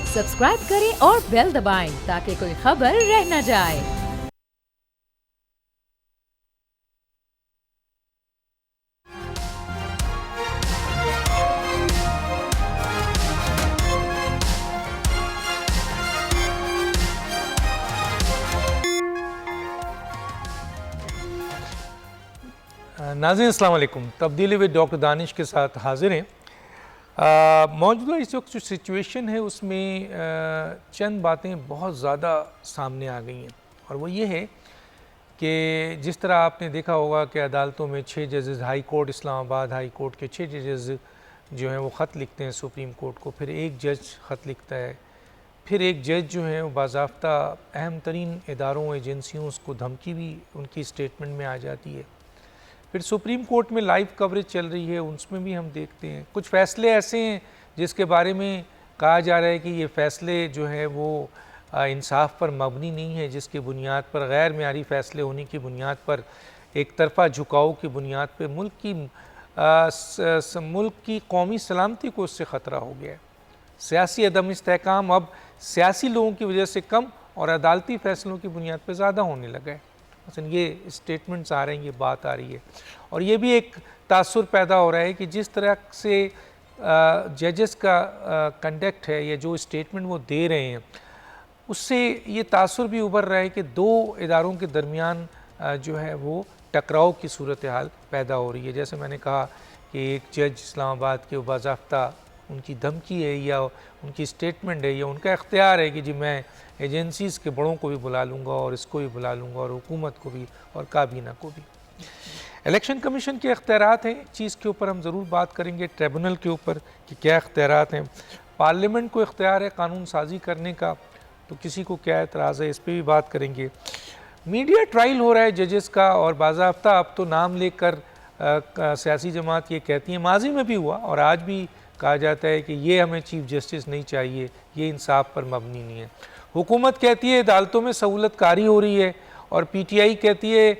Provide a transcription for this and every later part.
Subscribe करें और bell दबाएं ताकि कोई खबर रह न जाए। नाज़रीन अस्सलाम वालेकुम। तब्दीली विद डॉक्टर दानिश के साथ हाजिर हैं। मौजूदा इस वक्त जो सिचुएशन है उसमें चंद बातें बहुत ज़्यादा सामने आ गई हैं, और वो ये है कि जिस तरह आपने देखा होगा कि अदालतों में 6 जजेस, high court Islamabad high court के 6 जजेस जो हैं वो ख़त लिखते हैं सुप्रीम कोर्ट को, फिर एक जज ख़त लिखता है, फिर एक जज जो है वो बाज़ाफ्ता अहम तरीन इदारों एजेंसियों उसको धमकी भी उनकी स्टेटमेंट में आ जाती है। फिर सुप्रीम कोर्ट में लाइव कवरेज चल रही है, उसमें भी हम देखते हैं कुछ फ़ैसले ऐसे हैं जिसके बारे में कहा जा रहा है कि ये फ़ैसले जो है वो इंसाफ पर मबनी नहीं है, जिसकी बुनियाद पर गैर मेयारी फ़ैसले होने की बुनियाद पर, एक तरफ़ा झुकाव की बुनियाद पर मुल्क की कौमी सलामती को उससे ख़तरा हो गया है। सियासी अदम इस्तेहकाम अब सियासी लोगों की वजह से कम और अदालती फ़ैसलों की बुनियाद पर ज़्यादा होने लगा है। ये स्टेटमेंट्स आ रहे हैं, ये बात आ रही है, और ये भी एक तासुर पैदा हो रहा है कि जिस तरह से जजेस का कंडक्ट है या जो स्टेटमेंट वो दे रहे हैं उससे ये तासुर भी उभर रहा है कि दो इदारों के दरमियान जो है वो टकराव की सूरत हाल पैदा हो रही है। जैसे मैंने कहा कि एक जज इस्लामाबाद के बाज़ाफ्ता उनकी धमकी है या उनकी स्टेटमेंट है या उनका इख्तियार है कि जी मैं एजेंसीज़ के बड़ों को भी बुला लूँगा और इसको भी बुला लूँगा और हुकूमत को भी और काबीना को भी। इलेक्शन कमीशन के इख्तियारात हैं, एक चीज़ के ऊपर हम ज़रूर बात करेंगे, ट्रिब्यूनल के ऊपर कि क्या इख्तियारात हैं। पार्लियामेंट को इख्तियार है कानून साजी करने का, तो किसी को क्या एतराज़ है, इस पर भी बात करेंगे। मीडिया ट्रायल हो रहा है जजेस का, और बाज़ाफ्ता अब तो नाम लेकर सियासी जमात ये कहती है, माजी में भी हुआ और आज भी कहा जाता है कि ये हमें चीफ जस्टिस नहीं चाहिए, ये इंसाफ पर मबनी नहीं है। हुकूमत कहती है अदालतों में सहूलत कारी हो रही है, और पीटीआई कहती है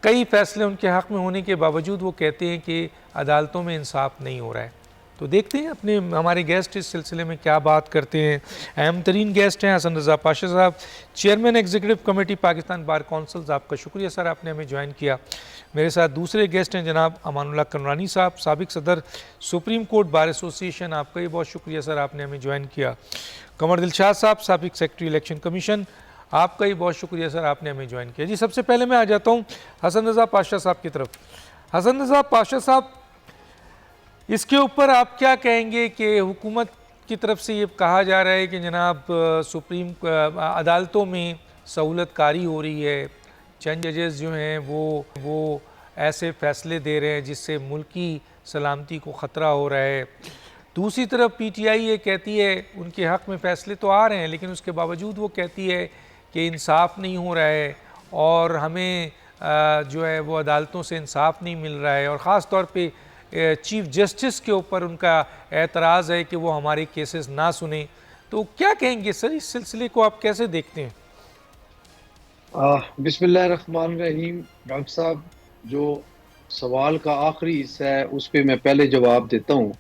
कई फ़ैसले उनके हक़ में होने के बावजूद वो कहते हैं कि अदालतों में इंसाफ नहीं हो रहा है। तो देखते हैं अपने हमारे गेस्ट इस सिलसिले में क्या बात करते हैं। अहम तरीन गेस्ट हैं हसन रज़ा पाशा साहब, chairman executive committee Pakistan bar council. आपका शुक्रिया सर, आपने हमें ज्वाइन किया। मेरे साथ दूसरे गेस्ट हैं जनाब अमानुल्लाह कमरानी साहब, साबिक सदर सुप्रीम कोर्ट बार एसोसिएशन। आपका भी बहुत शुक्रिया सर, आपने हमें ज्वाइन किया। कमर दिलशाद साहब, साबिक सेक्रेटरी इलेक्शन कमीशन। आपका ही बहुत शुक्रिया सर, आपने हमें ज्वाइन किया। जी, सबसे पहले मैं आ जाता हूँ हसन रज़ा पाशा साहब की तरफ। हसन रज़ा पाशा साहब, इसके ऊपर आप क्या कहेंगे कि हुकूमत की तरफ से ये कहा जा रहा है कि जनाब सुप्रीम अदालतों में सहूलत कारी हो रही है, चंद जजेस जो हैं वो ऐसे फ़ैसले दे रहे हैं जिससे मुल्की सलामती को ख़तरा हो रहा है। दूसरी तरफ पीटीआई ये कहती है उनके हक़ में फ़ैसले तो आ रहे हैं, लेकिन उसके बावजूद वो कहती है कि इंसाफ नहीं हो रहा है और हमें जो है वो अदालतों से इंसाफ नहीं मिल रहा है, और ख़ास तौर पे चीफ जस्टिस के ऊपर उनका एतराज़ है कि वो हमारे केसेस ना सुने। तो क्या कहेंगे सर, इस सिलसिले को आप कैसे देखते हैं? बिस्मिल्लाहिर्रहमानिर्रहीम। डॉक्टर साहब, जो सवाल का आखिरी हिस्सा है उस पर मैं पहले जवाब देता हूँ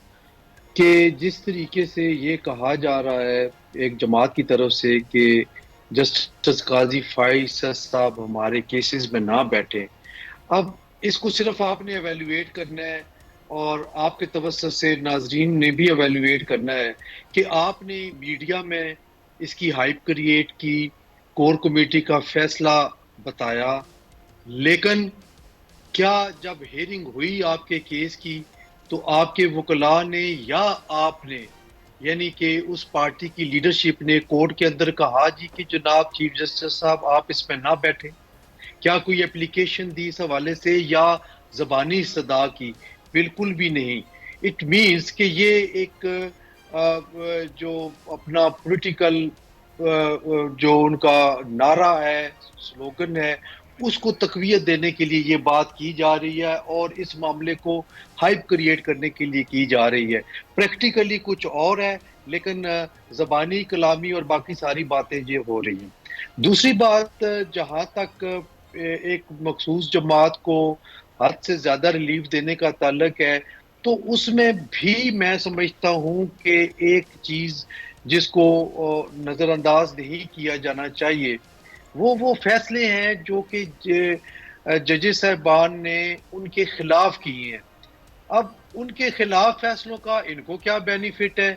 कि जिस तरीके से ये कहा जा रहा है एक जमात की तरफ से कि जस्टिस काजी फैसल साहब हमारे केसेस में ना बैठे, अब इसको सिर्फ आपने एवेल्युएट करना है और आपके तवज्जुह से नाजरीन ने भी एवेल्युएट करना है कि आपने मीडिया में इसकी हाइप क्रिएट की, कोर कमेटी का फैसला बताया, लेकिन क्या जब हेयरिंग हुई आपके केस की तो आपके वकला ने या आपने, यानी कि उस पार्टी की लीडरशिप ने कोर्ट के अंदर कहा जी कि जनाब चीफ जस्टिस साहब आप इसमें ना बैठे? क्या कोई एप्लीकेशन दी इस हवाले से या ज़बानी सदा की? बिल्कुल भी नहीं। इट मीन्स कि ये एक जो अपना पॉलिटिकल जो उनका नारा है, स्लोगन है, उसको तक़वियत देने के लिए ये बात की जा रही है और इस मामले को हाइप क्रिएट करने के लिए की जा रही है। प्रैक्टिकली कुछ और है, लेकिन ज़बानी कलामी और बाकी सारी बातें ये हो रही हैं। दूसरी बात, जहाँ तक एक मखसूस जमात को हद से ज़्यादा रिलीफ देने का ताल्लुक है, तो उसमें भी मैं समझता हूँ कि एक चीज़ जिसको नज़रअंदाज नहीं किया जाना चाहिए। वो फैसले हैं जो कि जजेस साहबान ने उनके खिलाफ किए हैं। अब उनके खिलाफ फैसलों का इनको क्या बेनिफिट है?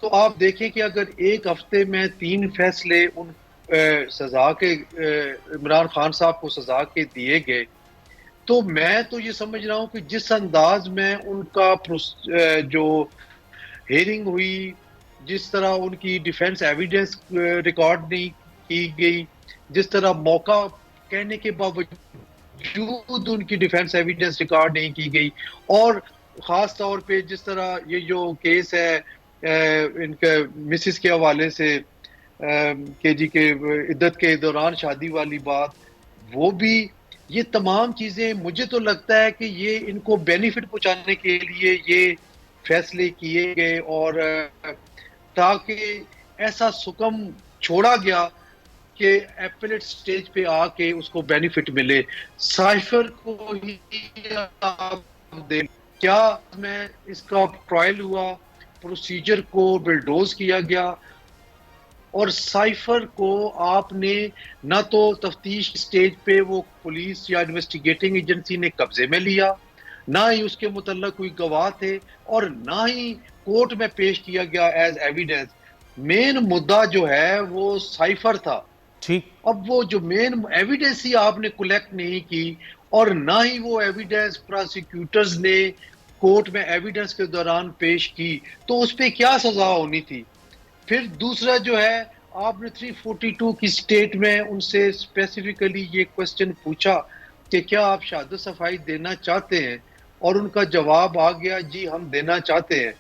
तो आप देखें कि अगर एक हफ्ते में 3 फैसले उन सजा के इमरान खान साहब को सजा के दिए गए, तो मैं तो ये समझ रहा हूं कि जिस अंदाज में उनका जो हेयरिंग हुई, जिस तरह उनकी डिफेंस एविडेंस रिकॉर्ड नहीं की गई, जिस तरह मौका कहने के बावजूद उनकी डिफेंस एविडेंस रिकॉर्ड नहीं की गई, और ख़ास तौर पे जिस तरह ये जो केस है इनके मिसिस के हवाले से के जी के इद्दत के दौरान शादी वाली बात, वो भी, ये तमाम चीज़ें मुझे तो लगता है कि ये इनको बेनिफिट पहुंचाने के लिए ये फैसले किए गए, और ताकि ऐसा सुकम छोड़ा गया कि एपेलेट स्टेज पे आके उसको बेनिफिट मिले। साइफर को ही आप दें, क्या मैं इसका ट्रायल हुआ, प्रोसीजर को बिल्डोज किया गया, और साइफर को आपने ना तो तफ्तीश स्टेज पे वो पुलिस या इन्वेस्टिगेटिंग एजेंसी ने कब्जे में लिया, ना ही उसके मुतल्लक कोई गवाह थे, और ना ही कोर्ट में पेश किया गया एज एविडेंस। मेन मुद्दा जो है वो साइफर था। ठीक। अब वो जो मेन एविडेंस ही आपने कलेक्ट नहीं की, और ना ही वो एविडेंस प्रोसिक्यूटर्स ने कोर्ट में एविडेंस के दौरान पेश की, तो उस पर क्या सजा होनी थी? फिर दूसरा जो है, आपने 342 की स्टेट में उनसे स्पेसिफिकली ये क्वेश्चन पूछा कि क्या आप शहादत सफाई देना चाहते हैं, और उनका जवाब आ गया जी हम देना चाहते हैं।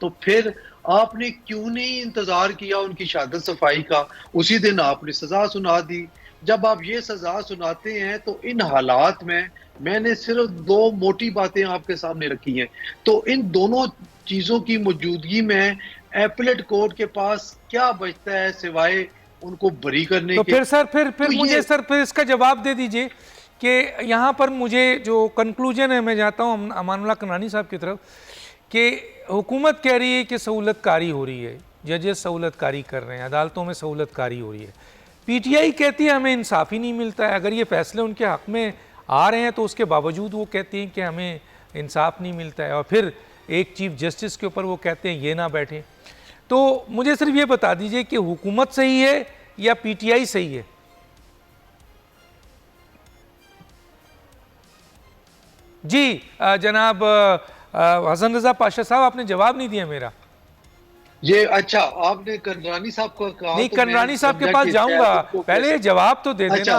तो फिर आपने क्यों नहीं इंतजार किया उनकी शहादत सफाई का? उसी दिन आपने सजा सुना दी। जब आप ये सजा सुनाते हैं तो इन हालात में मैंने सिर्फ 2 मोटी बातें आपके सामने रखी हैं। तो इन दोनों चीजों की मौजूदगी में एपेलेट कोर्ट के पास क्या बचता है सिवाय उनको बरी करने तो के? फिर सर फिर तो मुझे सर फिर इसका जवाब दे दीजिए कि यहाँ पर मुझे जो कंक्लूजन है, मैं जाता हूँ अमानुल्लाह कनानी साहब की तरफ, कि हुकूमत कह रही है कि सहूलतकारी हो रही है, जजेस सहूलतकारी कर रहे हैं, अदालतों में सहूलतकारी हो रही है। पीटीआई कहती है हमें इंसाफ ही नहीं मिलता है। अगर ये फैसले उनके हक़ में आ रहे हैं तो उसके बावजूद वो कहती हैं कि हमें इंसाफ नहीं मिलता है, और फिर एक चीफ जस्टिस के ऊपर वो कहते हैं ये ना बैठे। तो मुझे सिर्फ ये बता दीजिए कि हुकूमत सही है या पीटीआई सही है? जी जनाब हसन रजा पाशा साहब, आपने जवाब नहीं दिया मेरा। ये अच्छा, आपने करनानी साहब को कहा? नहीं, तो करनानी साहब के पास जाऊंगा, पहले जवाब तो दे देना।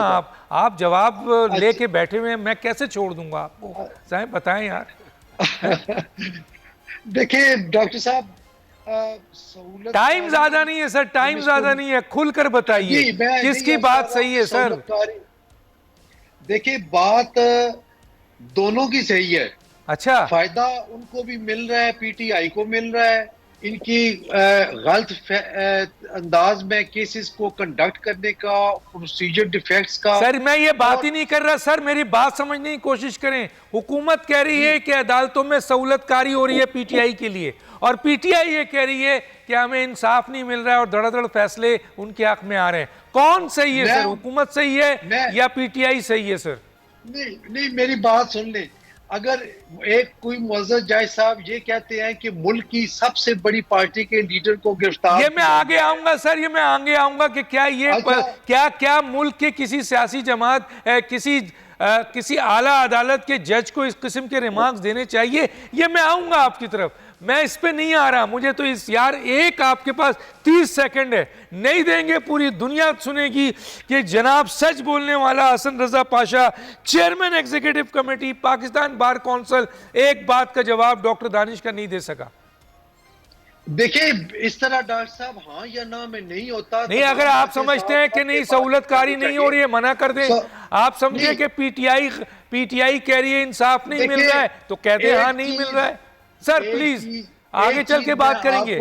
आप जवाब लेके बैठे हुए हैं, मैं कैसे छोड़ दूंगा आपको? साहब बताएं यार। देखिए डॉक्टर साहब, टाइम ज्यादा नहीं है सर, टाइम ज्यादा नहीं है, खुलकर बताइए किसकी बात सही है सर? देखिए बात दोनों की सही है। अच्छा, फायदा उनको भी मिल रहा है, पीटीआई को मिल रहा है, इनकी गलत अंदाज में केसेस को कंडक्ट करने का, प्रोसीजर डिफेक्ट्स का। सर मैं ये बात ही नहीं कर रहा सर, मेरी बात समझने की कोशिश करें। हुकूमत कह रही है कि अदालतों में सहूलतकारी हो रही है पीटीआई के लिए, और पीटीआई ये कह रही है कि हमें इंसाफ नहीं मिल रहा है और धड़ाधड़ फैसले उनके हक में आ रहे हैं। कौन सही है सर, हुकूमत सही है या पीटीआई सही है सर? नहीं, मेरी बात सुन ले। अगर एक कोई मुअज़्ज़ज़ जज साहब ये कहते हैं कि मुल्क की सबसे बड़ी पार्टी के लीडर को गिरफ्तार, ये मैं आगे आऊंगा सर, ये मैं आगे आऊंगा कि क्या ये क्या मुल्क के किसी सियासी जमात किसी आला अदालत के जज को इस किस्म के रिमार्क्स देने चाहिए? ये मैं आऊंगा आपकी तरफ, मैं इस पे नहीं आ रहा। मुझे तो इस यार एक आपके पास 30 सेकंड है, नहीं देंगे पूरी दुनिया सुनेगी कि जनाब सच बोलने वाला Hasan Raza Pasha, chairman executive committee Pakistan bar council, एक बात का जवाब डॉक्टर दानिश का नहीं दे सका। देखिए इस तरह डॉक्टर साहब हाँ या ना में नहीं होता। नहीं, अगर आप समझते हैं कि नहीं सहूलतकारी नहीं हो रही है, मना कर दें। आप समझे कि पीटीआई कह रही है इंसाफ नहीं मिल रहा है, तो कहते हैं हाँ नहीं मिल रहा है। सर प्लीज आगे चल के बात करेंगे।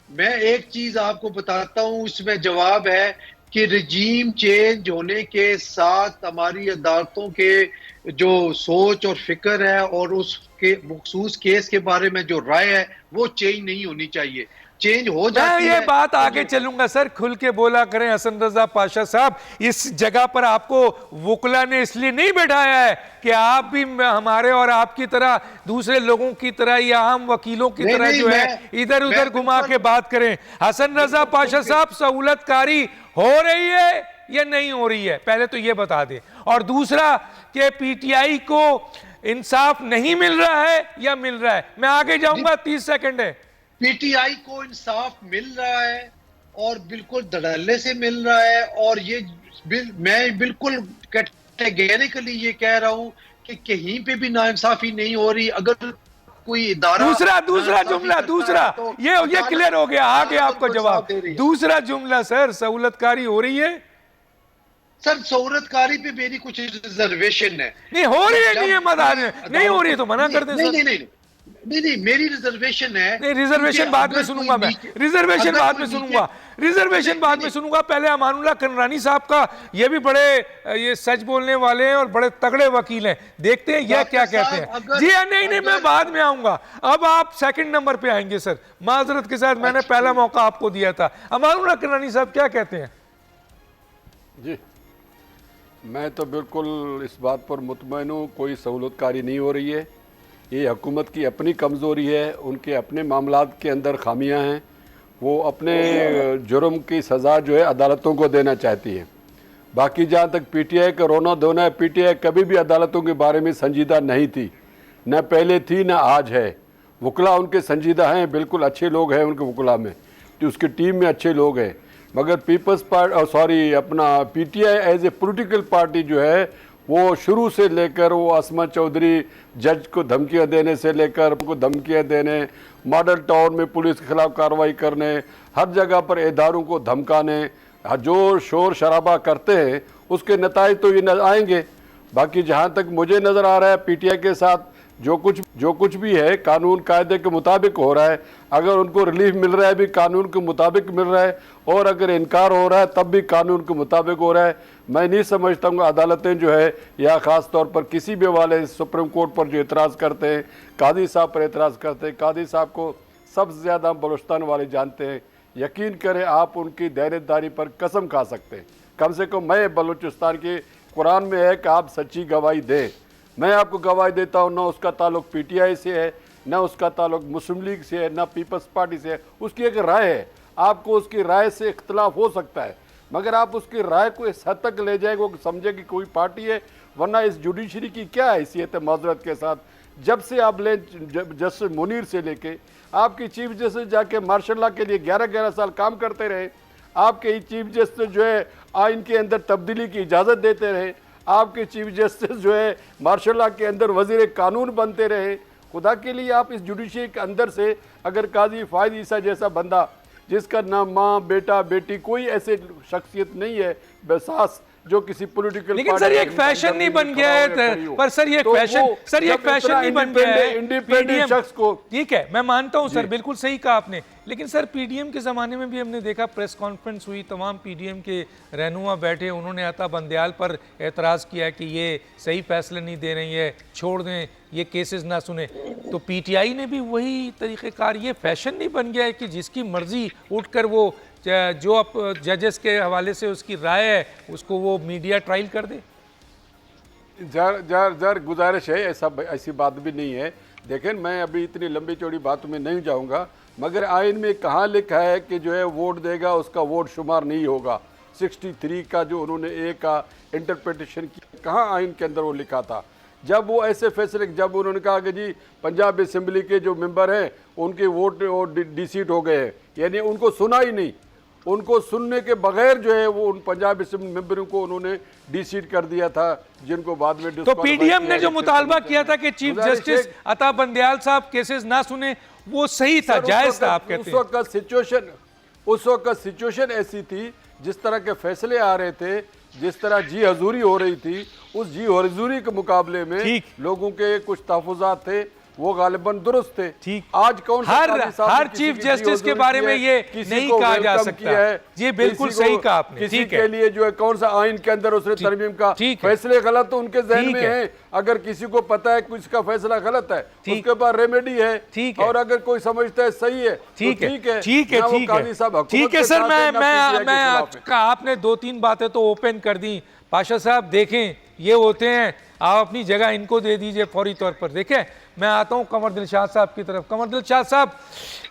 मैं एक चीज आपको बताता हूं, उसमें जवाब है कि रजीम चेंज होने के साथ हमारी अदालतों के जो सोच और फिक्र है और उसके मखसूस केस के बारे में जो राय है वो चेंज नहीं होनी चाहिए। चेंज हो मैं जाती ये है। बात आगे चलूंगा सर, खुल के बोला करें हसन रजा पाशा साहब। इस जगह पर आपको वुकला ने इसलिए नहीं बैठाया है कि आप भी हमारे और आपकी तरह दूसरे लोगों की तरह या आम वकीलों की नहीं, तरह नहीं, जो है इधर मैं उधर घुमा के बिल्कुल बात करें। हसन रजा पाशा साहब, सहूलतकारी हो रही है या नहीं हो रही है, पहले तो ये बता दें। और दूसरा कि पीटीआई को इंसाफ नहीं मिल रहा है या मिल रहा है। मैं आगे जाऊंगा, 30 सेकंड है। पीटीआई को इंसाफ मिल रहा है और बिल्कुल धड़ल्ले से मिल रहा है। और ये मैं बिल्कुल कैटेगोरिकली ये कह रहा हूं कि कहीं पे भी नाइंसाफी नहीं हो रही। अगर कोई इदारा दूसरा नाइंसाफी जुमला, करता दूसरा है तो ये अदालत क्लियर हो गया, आ गया आपका उनको जवाब। इंसाफ दे रही है। दूसरा जुमला सर, सहूलतकारी हो रही है? सर सहूलतकारी पे मेरी कुछ रिजर्वेशन है। नहीं हो रही है, जब नहीं है मना मैं नहीं हो रही है तो मना कर दें नहीं, सर। नहीं, नहीं, नहीं, नहीं, मेरी रिजर्वेशन है। नहीं, रिजर्वेशन बाद में अगर सुनूंगा कोई मैं, नीचे- रिजर्वेशन अगर बाद कोई में नीचे- सुनूंगा, रिजर्वेशन बाद में नहीं, सुनूंगा। पहले अमानुल्लाह कनरानी साहब का, ये भी बड़े ये सच बोलने वाले हैं और बड़े तगड़े वकील हैं, देखते हैं यह डॉक्टर क्या कहते साहब, हैं। अगर- जी हाँ, नहीं नहीं, मैं अगर- बाद में आऊंगा। अब आप सेकंड नंबर पे आएंगे सर, माजरत के साथ, मैंने अच्छा, पहला मौका आपको दिया था। अमानुल्लाह कनरानी साहब क्या कहते हैं? जी, मैं तो बिल्कुल इस बात पर मुतमईन हूँ, कोई सहूलतकारी नहीं हो रही है। ये हुकूमत की अपनी कमज़ोरी है, उनके अपने मामलात के अंदर खामियां हैं। वो अपने जुर्म की सज़ा जो है अदालतों को देना चाहती है। बाकी जहाँ तक पीटीआई का रोना धोना है, पीटीआई कभी भी अदालतों के बारे में संजीदा नहीं थी, न पहले थी न आज है। वकला उनके संजीदा हैं, बिल्कुल अच्छे लोग हैं उनके वकला में, तो उसकी टीम में अच्छे लोग हैं। मगर पीपल्स पार्टी अपना PTI as a political party जो है, वो शुरू से लेकर वो असमा चौधरी जज को धमकियां देने से लेकर उनको धमकियां देने, मॉडल टाउन में पुलिस के खिलाफ कार्रवाई करने, हर जगह पर इदारों को धमकाने, जो शोर शराबा करते हैं उसके नताइज तो ये आएंगे। बाकी जहाँ तक मुझे नज़र आ रहा है, पीटीआई के साथ जो कुछ भी है कानून कायदे के मुताबिक हो रहा है। अगर उनको रिलीफ मिल रहा है भी कानून के मुताबिक मिल रहा है, और अगर इनकार हो रहा है तब भी कानून के मुताबिक हो रहा है। मैं नहीं समझता हूँ अदालतें जो है, या ख़ास तौर पर किसी भी वाले सुप्रीम कोर्ट पर जो एतराज़ करते हैं, कादी साहब पर एतराज़ करते हैं, कादी साहब को सबसे ज़्यादा हम बलूचिस्तान वाले जानते हैं। यकीन करें आप उनकी दायरेदारी पर कसम खा सकते हैं। कम से कम मैं बलूचिस्तान के कुरान में है कि आप सच्ची गवाही दें। मैं आपको गवाही देता हूँ, ना उसका ताल्लुक पीटीआई से है, ना उसका ताल्लुक मुस्लिम लीग से है, ना पीपल्स पार्टी से है। उसकी एक राय है, आपको उसकी राय से इख्तलाफ हो सकता है, मगर आप उसकी राय को इस हद तक ले जाएंगे वो समझे कि कोई पार्टी है। वरना इस जुडिशरी की क्या हैसियत है माजरत के साथ। जब से आप ले जस्टिस मुनीर से लेके आपकी चीफ जस्टिस जाके मार्शल लॉ के लिए 11-11 साल काम करते रहे, आपके चीफ जस्टिस जो है आइन के अंदर तब्दीली की इजाज़त देते रहे, आपके चीफ जस्टिस जो है मार्शल लॉ के अंदर वजीर कानून बनते रहे। खुदा के लिए आप इस जुडिशरी के अंदर से अगर काजी फायद ईसा जैसा बंदा, जिसका ना माँ बेटा बेटी कोई ऐसे शख्सियत नहीं है बेसास जो किसी पॉलिटिकल, लेकिन सर ये एक फैशन नहीं बन गया है, पर सर ये एक फैशन, सर ये एक फैशन नहीं बन गया है इंडिपेंडेंट शख्स को। ठीक है, मैं मानता हूं सर, बिल्कुल सही कहा आपने। लेकिन सर पीडीएम के ज़माने में भी हमने देखा, प्रेस कॉन्फ्रेंस हुई, तमाम पीडीएम के रहनुमा बैठे, उन्होंने अता बंदयाल पर एतराज़ किया कि ये सही फैसले नहीं दे रही है, छोड़ दें, ये केसेस ना सुने। तो पीटीआई ने भी वही तरीक़ेकार, ये फैशन नहीं बन गया है कि जिसकी मर्ज़ी उठकर वो जो अब जजेस के हवाले से उसकी राय है उसको वो मीडिया ट्रायल कर दे? जर गुजारिश है, ऐसी बात भी नहीं है। देखें, मैं अभी इतनी लंबी चौड़ी बात में नहीं जाऊंगा, मगर आइन में कहाँ लिखा है कि जो है वोट देगा उसका वोट शुमार नहीं होगा। 63 का जो उन्होंने ए का इंटरप्रिटेशन किया, कहाँ आइन के अंदर वो लिखा था? जब वो ऐसे फैसले, जब उन्होंने कहा कि जी पंजाब असम्बली के जो मेंबर हैं उनके वोट डिसीट हो गए हैं, यानी उनको सुना ही नहीं, उनको सुनने के बगैर जो है वो उन पंजाब असेंबली मेंबरों को उन्होंने डिसीट कर दिया था, जिनको बाद में तो पीडीएम ने जो मुतालबा किया था कि चीफ जस्टिस अता बंदयाल साहब केसेस ना सुने, वो सही था, जायज था, आप कहते हैं? उस वक्त सिचुएशन ऐसी थी, जिस तरह के फैसले आ रहे थे, जिस तरह जी हजूरी हो रही थी, उस जी हजूरी के मुकाबले में लोगों के कुछ तहफुजात थे, वो गालिबन दुरुस्त थे। ठीक। आज कौन सा काजी साहब ने हर किसी चीफ की जस्टिस के हुजूरी बारे की में है, ये किसी नहीं को कहा जा वेलकम सकता किया है, ये बिल्कुल किसी को- सही कहा आपने। किसी ठीक के है, लिए जो है कौन सा आइन के अंदर उसने तरमीम का ठीक है। फैसले गलत तो उनके जहन ठीक में है। है। अगर किसी को पता है कुछ का फैसला गलत है ठीक। उसके पास रेमेडी है। ठीक है। और अगर कोई समझता है सही है ठीक तो है, ठीक है, ठीक है, ना वो ठीक है, काजी साहब हुकूमत ठीक है के सर। साथ है, ना PTI के खिलाफ है। आपने 2-3 बातें तो ओपन कर दी। पाशा साहब देखें, ये होते हैं, आप अपनी जगह इनको दे दीजिए फौरी तौर पर। देखें, मैं आता हूँ कमर दिलशाद साहब की तरफ। कमर दिलशाद साहब,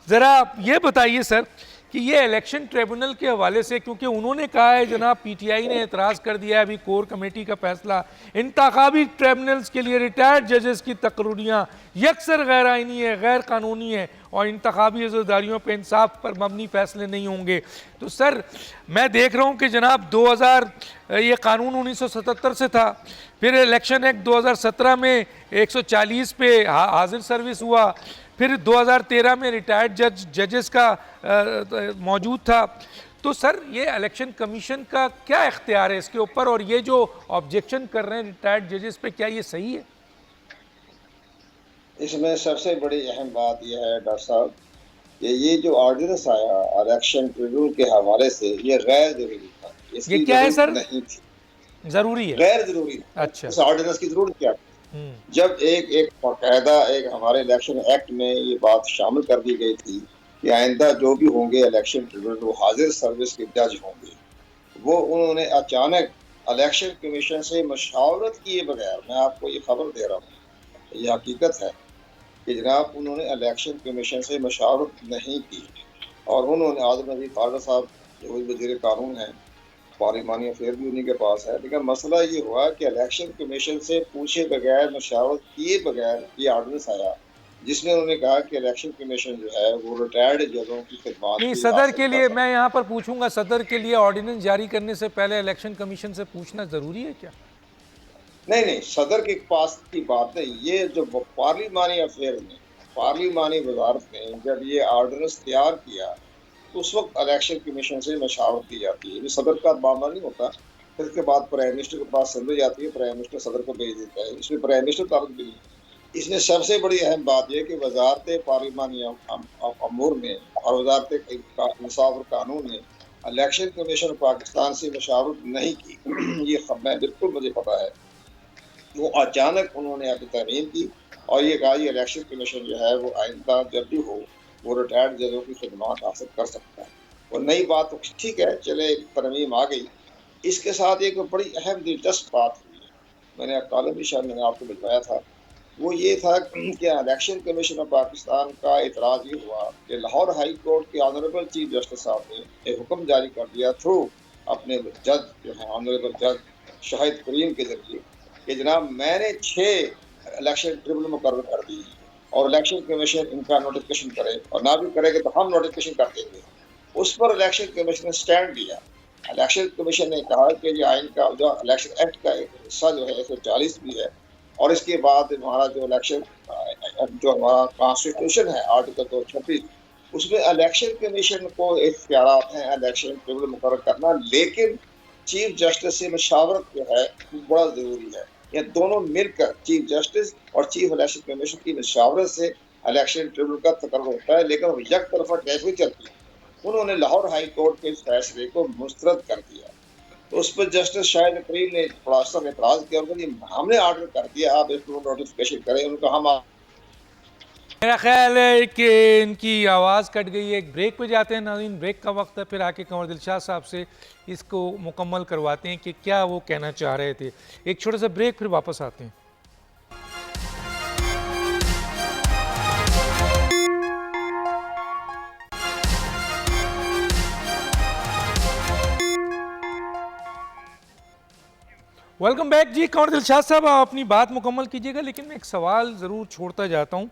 ज़रा ये बताइए सर कि ये इलेक्शन ट्रिब्यूनल के हवाले से, क्योंकि उन्होंने कहा है जनाब पीटीआई ने एतराज़ कर दिया है अभी कोर कमेटी का फैसला, इंतखाबी ट्रिब्यूनल्स के लिए रिटायर्ड जजेस की तकर्रियाँ यकसर गैर आइनी है, गैर कानूनी है और इंतखाबी अज़दारियों पर इंसाफ पर मबनी फैसले नहीं होंगे। तो सर मैं देख रहा हूँ कि जनाब 2000 ये कानून 1977 से था, फिर इलेक्शन एक्ट 2017 में 140 पे हाजिर सर्विस हुआ, फिर 2013 में रिटायर्ड जजेस का मौजूद था। तो सर ये इलेक्शन कमीशन का क्या इख्तियार है इसके ऊपर, और ये जो ऑब्जेक्शन कर रहे हैं रिटायर्ड जजेस पे, क्या ये सही है? इसमें सबसे बड़ी अहम बात यह है डॉक्टर साहब कि ये जो ऑर्डिनेंस आया इलेक्शन ट्रिब्यूनल के हवाले से ये गैर जरूरी था। ये क्या है सर? नहीं थी, जरूरी है, गैर जरूरी था। अच्छा। इस ऑर्डिनेंस की जरूरत क्या थी? जब एक बाकायदा एक हमारे इलेक्शन एक्ट में ये बात शामिल कर दी गई थी कि आइंदा जो भी होंगे इलेक्शन ट्रिब्यूनल वो हाजिर सर्विस के जज होंगे, वो उन्होंने अचानक इलेक्शन कमीशन से मशावरत किए बगैर, मैं आपको ये खबर दे रहा हूँ, ये हकीकत है कि जनाब उन्होंने इलेक्शन कमीशन से मशावरत नहीं की और उन्होंने आज़म नज़ीर खारजा साहब जो वज़ीर कानून हैं, पार्लिमानी अफेयर भी उन्हीं के पास है, लेकिन मसला ये हुआ कि इलेक्शन कमीशन से पूछे बगैर, मशावरत किए बगैर ये ऑर्डिनेंस आया जिसमें उन्होंने कहा कि इलेक्शन कमीशन जो है वो रिटायर्ड जजों की खिदमत नहीं, सदर के लिए मैं यहाँ पर पूछूंगा, सदर के लिए ऑर्डिनेंस जारी करने से पहले इलेक्शन कमीशन से पूछना जरूरी है क्या? नहीं, सदर के पास की बात है। ये जो पार्लिमानी अफेयर में, पार्लिमानी वजारत ने जब ये ऑर्डिनेंस तैयार किया तो उस वक्त इलेक्शन कमीशन से मशावरत की जाती है। ये सदर का मामला नहीं होता। फिर उसके बाद प्राइम मिनिस्टर के पास समझ जाती है, प्राइम मिनिस्टर सदर को भेज देता है। इसमें प्राइम मिनिस्टर तारुफ भी नहीं। इसमें सबसे बड़ी अहम बात यह कि वजारत पार्लिमानी अमूर ने और वजारत इंसाफ और कानून ने इलेक्शन कमीशन पाकिस्तान से मशावरत नहीं की। ये मैं बिल्कुल मुझे पता है। वो अचानक उन्होंने अभी तरमीम की और ये कहा ये इलेक्शन कमीशन जो है वो आइंदा जब भी हो वो रिटायर्ड जजों की खिदमत हासिल कर सकता है। और नई बात तो ठीक है, चले तरमीम आ गई। इसके साथ एक बड़ी अहम दिलचस्प बात हुई है, मैंने कॉलम भी शायद मैंने आपको भिजवाया था, वो ये था कि इलेक्शन कमीशन ऑफ पाकिस्तान का इतराज़ ये हुआ कि लाहौर हाई कोर्ट के ऑनरेबल चीफ जस्टिस साहब ने एक हुक्म जारी कर दिया थ्रू अपने जज जो है ऑनरेबल जज शाहिद करीम के जरिए कि जनाब मैंने 6 इलेक्शन ट्रिब्यूनल मुकर्रर कर दी और इलेक्शन कमीशन इनका नोटिफिकेशन करे और ना भी करेगा तो हम नोटिफिकेशन कर देंगे। उस पर इलेक्शन कमीशन ने स्टैंड लिया। इलेक्शन कमीशन ने कहा कि ये आइन का जो इलेक्शन एक्ट का एक हिस्सा जो है 140 भी है और इसके बाद हमारा जो इलेक्शन जो हमारा कॉन्स्टिट्यूशन है आर्टिकल 226 उसमें इलेक्शन कमीशन को इख्तियारात हैं इलेक्शन ट्रिब्यूनल मुकर्रर करना, लेकिन चीफ जस्टिस से मशावरत जो है बड़ा ज़रूरी है। ये दोनों मिलकर चीफ जस्टिस और चीफ इलेक्शन कमीशन की मशावरत से इलेक्शन ट्रिब्यूनल का तकर्र होता है, लेकिन एक तरफा कैसे चलती है। उन्होंने लाहौर हाई कोर्ट के इस फैसले को मुस्तरद कर दिया तो उस पर जस्टिस शाहिद करीम ने थोड़ा सा एतराज़ किया, उन्होंने हमने ऑर्डर कर दिया आप इसको नोटिफिकेशन करें। उनका हम मेरा ख्याल है कि इनकी आवाज़ कट गई है। एक ब्रेक पे जाते हैं नाज़रीन, ब्रेक का वक्त है, फिर आके कंवर दिलशाद साहब से इसको मुकम्मल करवाते हैं कि क्या वो कहना चाह रहे थे। एक छोटा सा ब्रेक, फिर वापस आते हैं। वेलकम बैक जी। कंवर दिलशाद साहब आप अपनी बात मुकम्मल कीजिएगा, लेकिन मैं एक सवाल ज़रूर छोड़ता जाता हूँ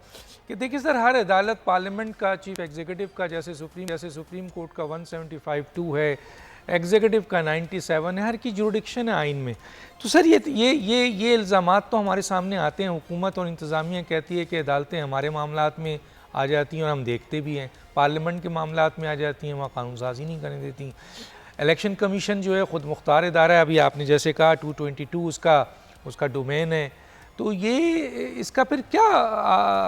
कि देखिए सर, हर अदालत पार्लियामेंट का, चीफ एग्जीक्यूटिव का, जैसे सुप्रीम कोर्ट का 175(2) है, एग्जीक्यूटिव का 97 है, हर की जुरिडिक्शन है आइन में। तो सर ये इल्ज़ामात तो हमारे सामने आते हैं, हुकूमत और इंतज़ामिया कहती है कि अदालतें हमारे मामलात में आ जाती हैं और हम देखते भी हैं, पार्लियामेंट के मामलात में आ जाती हैं, वहाँ कानून साजी नहीं करने देती। इलेक्शन कमीशन जो है ख़ुद मुख्तार इदारा है, अभी आपने जैसे कहा 222 उसका डोमेन है। तो ये इसका फिर क्या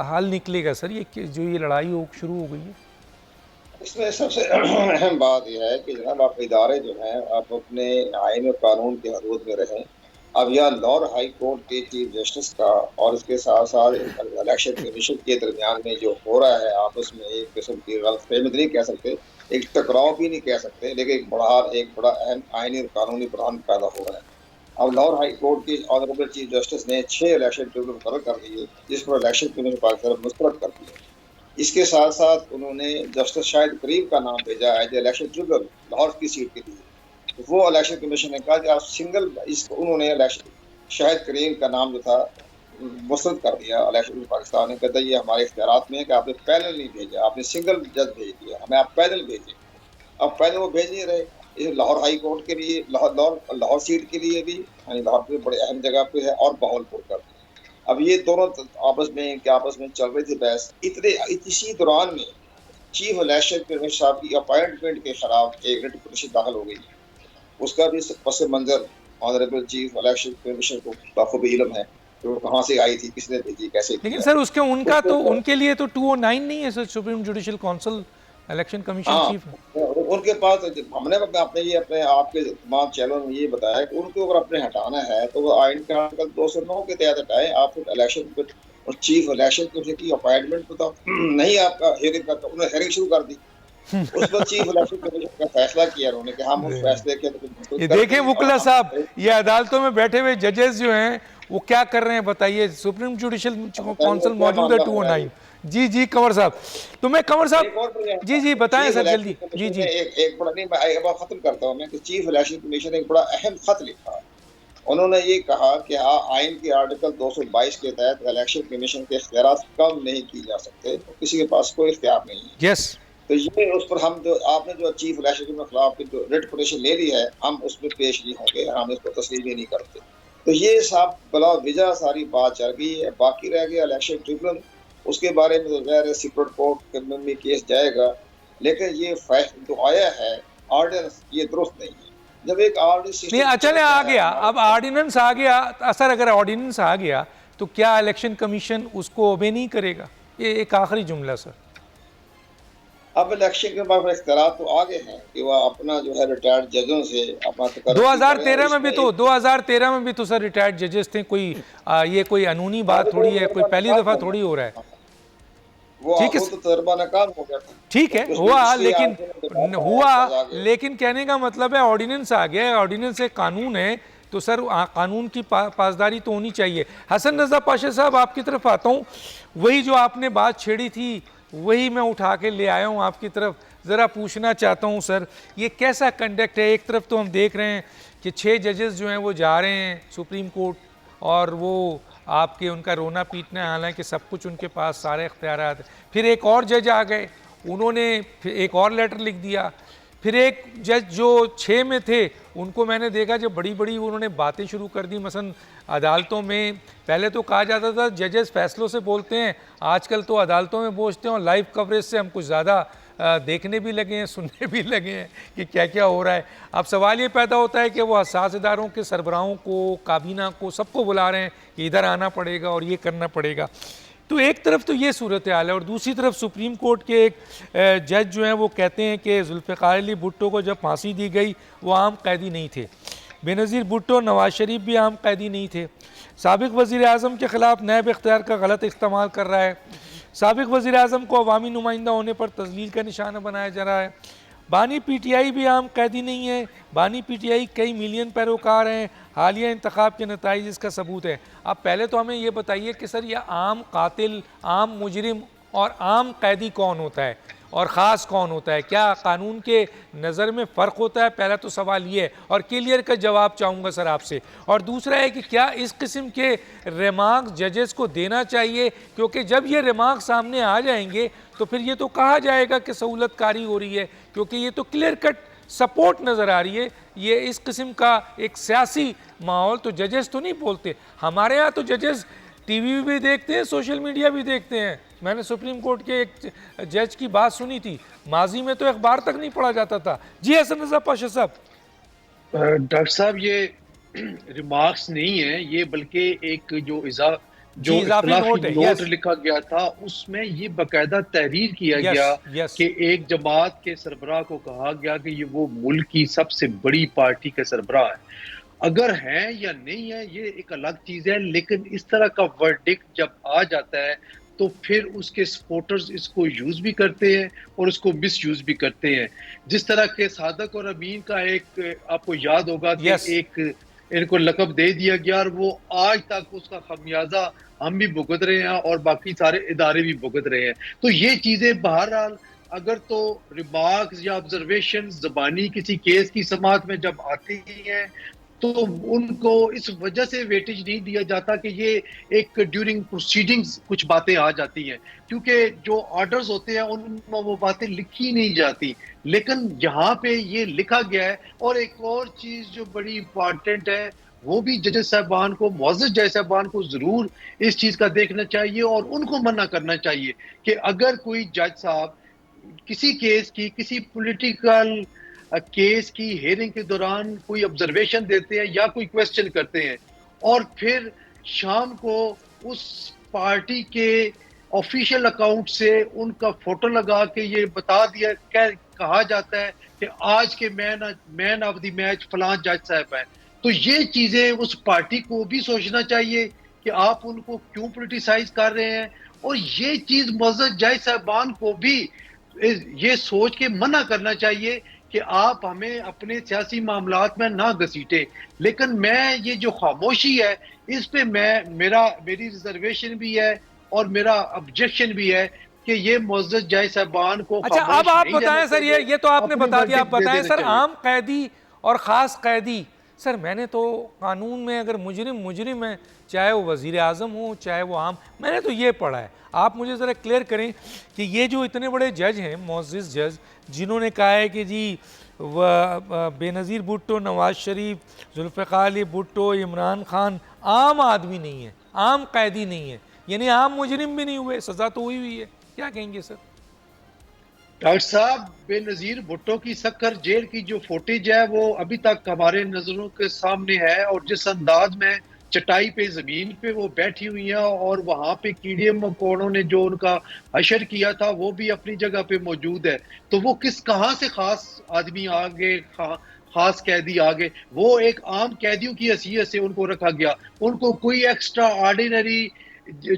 हाल निकलेगा सर, ये जो ये लड़ाई शुरू हो गई है? इसमें सबसे अहम बात यह है कि जनाब आप इदारे जो हैं आप अपने आइन और कानून के हदूद में रहें। अब यह लाहौर हाई कोर्ट के चीफ जस्टिस का और इसके साथ साथ इलेक्शन कमीशन के दरमियान में जो हो रहा है आपस में एक किस्म की गलतफहमी नहीं कह सकते, एक टकराव भी नहीं कह सकते, लेकिन एक बड़ा अहम आइनी और कानूनी बहरान पैदा हो रहा है। अब लाहौर हाई कोर्ट के ऑनरेबल चीफ जस्टिस ने 6 इलेक्शन ट्रिब्यूनल मुकर्रर कर दिए, जिस पर इलेक्शन कमीशन पाकिस्तान मुस्तरद कर दिया। इसके साथ साथ उन्होंने जस्टिस शाहिद करीम का नाम भेजा है जो इलेक्शन ट्रिब्यूनल लाहौर की सीट के लिए। तो वो इलेक्शन कमीशन ने कहा कि आप सिंगल उन्होंने इलेक्शन शाहिद करीम का नाम जो था मुस्तरद कर दिया। इलेक्शन पाकिस्तान ने कहता ये हमारे इख्तियारात में है कि आपने पैनल नहीं भेजा, आपने सिंगल जज भेज दिया, हमें आप पैनल भेजें। अब पैनल वो भेज नहीं रहे। इस लाहौर हाई कोर्ट के लिए लाहौर सीट के लिए भी यानी लाहौर पे बड़े अहम जगह पे है और बहावलपुर का। अब ये दोनों आपस में चल रही थी बहस। इसी दौरान में चीफ इलेक्शन कमीशन साहब की अपॉइंटमेंट के खिलाफ एक रिट पिटीशन दाखिल हो गई। उसका भी पस मंजर ऑनरेबल चीफ इलेक्शन कमीशन को बखूबी इल्म है तो कहाँ से आई थी, किसने भेजी, कैसे। लेकिन सर उनके लिए तो 209 नहीं है sir, supreme judicial council election commission chief उनके पास। हमने अपने आपके तमाम चैनलों में ये बताया कि उनको अगर अपने हटाना है तो वो आइन के आर्टिकल 209 के तहत हटाए। आप इलेक्शन और चीफ इलेक्शन कमीशन की अपॉइंटमेंट को तो नहीं आपका हेयरिंग करता, उन्होंने हेयरिंग शुरू कर दी। उस पर चीफ इलेक्शन कमीशन का फैसला किया उन्होंने कि हम उस फैसले के ये देखें वुकला साहब, ये अदालतों में बैठे हुए जजेस जो हैं वो क्या कर रहे हैं बताइए। सुप्रीम जुडिशियल काउंसिल मौजूद है 209। जी कंवर साहब, तो मैं कंवर साहब जी बताएं सर जल्दी। जी एक बड़ा नहीं, मैं खत्म करता हूँ मैं कि चीफ इलेक्शन कमीशन ने एक बड़ा अहम खत लिखा। उन्होंने ये कहा कि आइन के आर्टिकल 222 के तहत इलेक्शन कमीशन के इख्तियारात कम नहीं की जा सकते, तो किसी के पास कोई इख्तियार नहीं है। यस, तो ये उस पर हम जो आपने जो चीफ इलेक्शन के खिलाफ जो रिट पिटीशन ले ली है हम उसमें पेश नहीं होंगे, हम इसको तस्लीम ही नहीं करते। तो ये साहब बला वजह सारी बात चल गई है। बाकी रह गया इलेक्शन ट्रिब्यूनल, उसके बारे में तो गैर सुप्रीम कोर्ट में केस जाएगा, लेकिन ये फैसला जो आया है ऑर्डिनेंस ये दुरुस्त नहीं है। जब एक ऑर्डिनेंस नहीं चले आ गया, अब ऑर्डिनेंस आ गया असर, अगर ऑर्डिनेंस आ गया तो क्या इलेक्शन कमीशन उसको ओबे नहीं करेगा? ये एक आखिरी जुमला सर। अब इलेक्शन के बाद इख्तियार तो आ गए हैं कि वह अपना जो है रिटायर्ड जजों से अपना 2013 में भी तो सर रिटायर्ड जजेस थे। कोई ये कोई कानूनी बात थोड़ी है, कोई पहली दफा थोड़ी हो रहा है। ठीक है, तो तजर्बा नाकाम हो गया था। ठीक है लेकिन कहने का मतलब है ऑर्डिनेंस आ गया है, ऑर्डिनेंस एक कानून है तो सर कानून की पासदारी तो होनी चाहिए। हसन रजा पाशा साहब आपकी तरफ आता हूँ, वही जो आपने बात छेड़ी थी वही मैं उठा के ले आया हूँ आपकी तरफ। ज़रा पूछना चाहता हूँ सर, ये कैसा कंडक्ट है? एक तरफ तो हम देख रहे हैं कि 6 जजेस जो हैं वो जा रहे हैं सुप्रीम कोर्ट और वो आपके उनका रोना पीटना है, हालांकि सब कुछ उनके पास सारे इख्तियारात हैं। फिर एक और जज आ गए, उन्होंने फिर एक और लेटर लिख दिया। फिर एक जज जो 6 में थे उनको मैंने देखा जब बड़ी बड़ी उन्होंने बातें शुरू कर दी। मसलन अदालतों में पहले तो कहा जाता था जजेस फैसलों से बोलते हैं, आजकल तो अदालतों में पहुँचते हैं और लाइव कवरेज से हम कुछ ज़्यादा देखने भी लगे हैं, सुनने भी लगे हैं कि क्या क्या हो रहा है। अब सवाल ये पैदा होता है कि वो हसास इदारों के सरबराहों को, काबीना को, सबको बुला रहे हैं कि इधर आना पड़ेगा और ये करना पड़ेगा। तो एक तरफ तो ये सूरत हाल है और दूसरी तरफ सुप्रीम कोर्ट के एक जज जो हैं वो कहते हैं कि जुल्फ़िकार अली भुट्टो को जब फांसी दी गई वो आम कैदी नहीं थे। बेनज़ीर भुट्टो, नवाज शरीफ भी आम कैदी नहीं थे। साबिक़ वज़ीर आज़म के ख़िलाफ़ नैब इख्तियार का गलत इस्तेमाल कर रहा है। साबिक़ वज़ीर आज़म को अवामी नुमाइंदा होने पर तज़लील का निशाना बनाया जा रहा है। बानी PTI भी आम कैदी नहीं है। बानी PTI कई मिलियन पैरोकार हैं। हालिया इंतखाब के नताइज इसका सबूत है। अब पहले तो हमें ये बताइए कि सर यह आम कातिल, आम मुजरिम और आम कैदी कौन होता है और ख़ास कौन होता है? क्या कानून के नज़र में फ़र्क होता है? पहला तो सवाल ये है और क्लियर का जवाब चाहूँगा सर आपसे। और दूसरा है कि क्या इस किस्म के रिमार्क जजेस को देना चाहिए? क्योंकि जब ये रिमार्क सामने आ जाएंगे तो फिर ये तो कहा जाएगा कि सहूलतकारी हो रही है, क्योंकि ये तो क्लियर कट सपोर्ट नज़र आ रही है। ये इस किस्म का एक सियासी माहौल तो जजेस तो नहीं बोलते। हमारे यहाँ तो जजेस TV भी देखते हैं, सोशल मीडिया भी देखते हैं। मैंने सुप्रीम कोर्ट के एक जज की बात सुनी थी, माजी में तो अखबार तक नहीं पढ़ा जाता था। जी हसन रजा पाशा साहब। डॉक्टर साहब, ये रिमार्क्स नहीं है ये, बल्कि एक जो जी, इजाफी नोट है, नोट यस। लिखा गया था, उसमें ये बाकायदा तहरीर किया यस, गया यस। कि एक जमात के सरबराह को कहा गया कि ये वो मुल्क की सबसे बड़ी पार्टी का सरबराह है। अगर है या नहीं है ये एक अलग चीज है, लेकिन इस तरह का वर्डिक्ट जब आ जाता है तो फिर उसके सपोर्टर्स इसको यूज भी करते हैं और उसको मिस यूज भी करते हैं। जिस तरह के सादक और अमीन का एक, आपको याद होगा कि Yes. एक इनको लकब दे दिया गया और वो आज तक उसका खमियाजा हम भी भुगत रहे हैं और बाकी सारे इदारे भी भुगत रहे हैं। तो ये चीजें बहरहाल अगर तो रिमार्क्स या ऑब्जर्वेशन ज़बानी किसी केस की समाअत में जब आती हैं तो उनको इस वजह से वेटेज नहीं दिया जाता कि ये एक ड्यूरिंग प्रोसीडिंग्स कुछ बातें आ जाती हैं, क्योंकि जो ऑर्डर्स होते हैं उनमें वो बातें लिखी नहीं जाती, लेकिन यहाँ पे ये लिखा गया है। और एक और चीज जो बड़ी इंपॉर्टेंट है वो भी जजेस साहबान को, मुअज़्ज़ज़ जज साहबान को जरूर इस चीज का देखना चाहिए और उनको मना करना चाहिए कि अगर कोई जज साहब किसी केस की, किसी पॉलिटिकल केस की हेयरिंग के दौरान कोई ऑब्जर्वेशन देते हैं या कोई क्वेश्चन करते हैं और फिर शाम को उस पार्टी के ऑफिशियल अकाउंट से उनका फोटो लगा के ये बता दिया, कहा जाता है कि आज के मैन ऑफ द मैच फलां जज साहब है, तो ये चीजें उस पार्टी को भी सोचना चाहिए कि आप उनको क्यों पोलिटिसाइज कर रहे हैं। और ये चीज मुअज़्ज़ज़ जज साहबान को भी ये सोच के मना करना चाहिए कि आप हमें अपने सियासी मामलात में ना घसीटे। लेकिन मैं ये जो खामोशी है इस पे मेरी रिजर्वेशन भी है और मेरा ऑब्जेक्शन भी है कि ये मुअज़्ज़ज़ जज साहबान को। अच्छा, अब आप बताएं सर, ये तो आपने बता दिया, आप बताएं सर, आम कैदी और ख़ास कैदी। सर मैंने तो कानून में अगर मुजरिम है, चाहे वो वज़ीर आज़म हो चाहे वो आम, मैंने तो ये पढ़ा है। आप मुझे ज़रा क्लियर करें कि ये जो इतने बड़े जज हैं, मुअज़्ज़ज़ जज, जिन्होंने कहा है कि जी बेनज़ीर भुट्टो, नवाज शरीफ, जुल्फ़िकार अली भुट्टो, इमरान खान आम आदमी नहीं है, आम कैदी नहीं है, यानी आम मुजरिम भी नहीं हुए, सज़ा तो हुई है, क्या कहेंगे सर? डॉक्टर साहब, बेनज़ीर भुट्टो की सक्कर जेल की जो फुटेज है वो अभी तक हमारे नजरों के सामने है, और जिस अंदाज में चटाई पे जमीन पे वो बैठी हुई है और वहां पे कीड़े मकोड़ों ने जो उनका हशर किया था वो भी अपनी जगह पे मौजूद है। तो वो कहाँ से खास आदमी आ गए, खास कैदी आ गए? वो एक आम कैदियों की हैसियत से उनको रखा गया, उनको कोई एक्स्ट्रा ऑर्डिनरी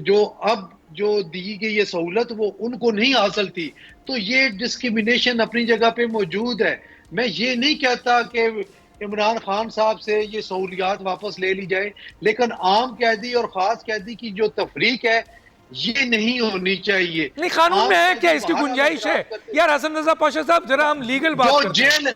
जो दी गई ये सहूलत वो उनको नहीं हासिल थी। तो ये डिस्क्रिमिनेशन अपनी जगह पे मौजूद है। मैं ये नहीं कहता कि इमरान खान साहब से ये सहूलियात वापस ले ली जाए, लेकिन आम कैदी और खास कैदी की जो तफरीक है ये नहीं होनी चाहिए। नहीं, कानून में है क्या इसकी गुंजाइश है? यार हसन रजा पाशा साहब, जरा हम लीगल बात करते हैं। जेल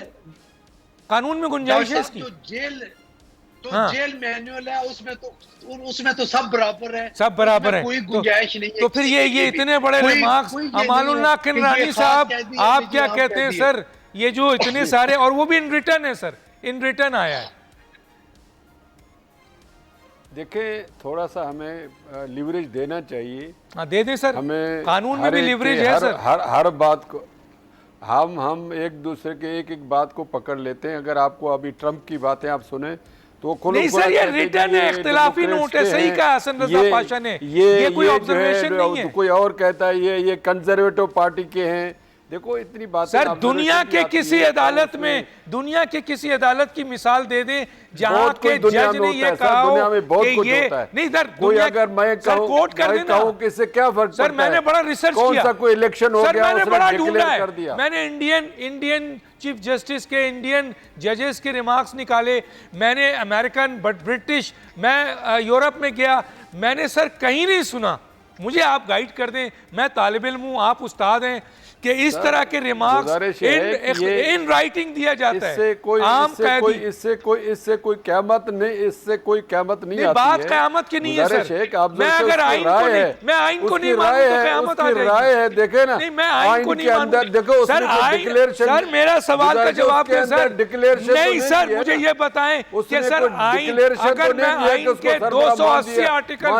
कानून में गुंजाइश है इसकी? जेल मैनुअल है, उसमें तो सब बराबर है, सब बराबर है, कोई गुंजाइश नहीं है। तो फिर ये इतने बड़े रिमार्क्स अमानुल्लाह किनरानी साहब, आप क्या कहते हैं सर? ये जो इतने सारे, और वो भी इन रिटर्न है सर, इन रिटर्न आया है। देखिए, थोड़ा सा हमें लिवरेज देना चाहिए। हाँ, दे दें सर, हमें कानून में भी लिवरेज है सर। हर बात को हम एक दूसरे के एक बात को पकड़ लेते हैं। अगर आपको अभी ट्रंप की बातें आप सुने तो नहीं सर, ये रिटर्न है, इख्तिलाफी नोट है, सही कहा हसन रजा पाशा ने, ये कोई ऑब्जर्वेशन नहीं है। कोई और कहता है ये कंजर्वेटिव पार्टी के हैं। देखो इतनी बात सर, दुनिया के किसी अदालत में, दुनिया के किसी अदालत की मिसाल दे दें जहां के जज ने ये कहा हो कि ये नहीं सर, कोई अगर मैं कोट कर देना, कि इससे क्या फर्क सर? मैंने बड़ा रिसर्च किया, कौन सा कोई इलेक्शन हो गया, मैंने बड़ा ढूंढा कर है, दिया। मैंने इंडियन चीफ जस्टिस के, इंडियन जजेस के रिमार्क्स निकाले, मैंने अमेरिकन, ब्रिटिश, मैं यूरोप में गया, मैंने सर कहीं नहीं सुना। मुझे आप गाइड कर दें, मैं तालिब इल्म हूं, आप उस्ताद हैं, कि इस तरह के रिमार्क्स इन राइटिंग दिया जाता है। इससे कोई क़यामत नहीं आती बात है। क़यामत की नहीं है सर। मैं अगर आइन को नहीं मानूं तो क़यामत आ जाएगी। राय है, देखे ना, नहीं, मैं आइन को नहीं मानूं। देखो सर, मेरा सवाल का जवाब दें सर। नहीं सर, मुझे ये बताएं कि सर आइन, अगर मैं आइन के 280 आर्टिकल,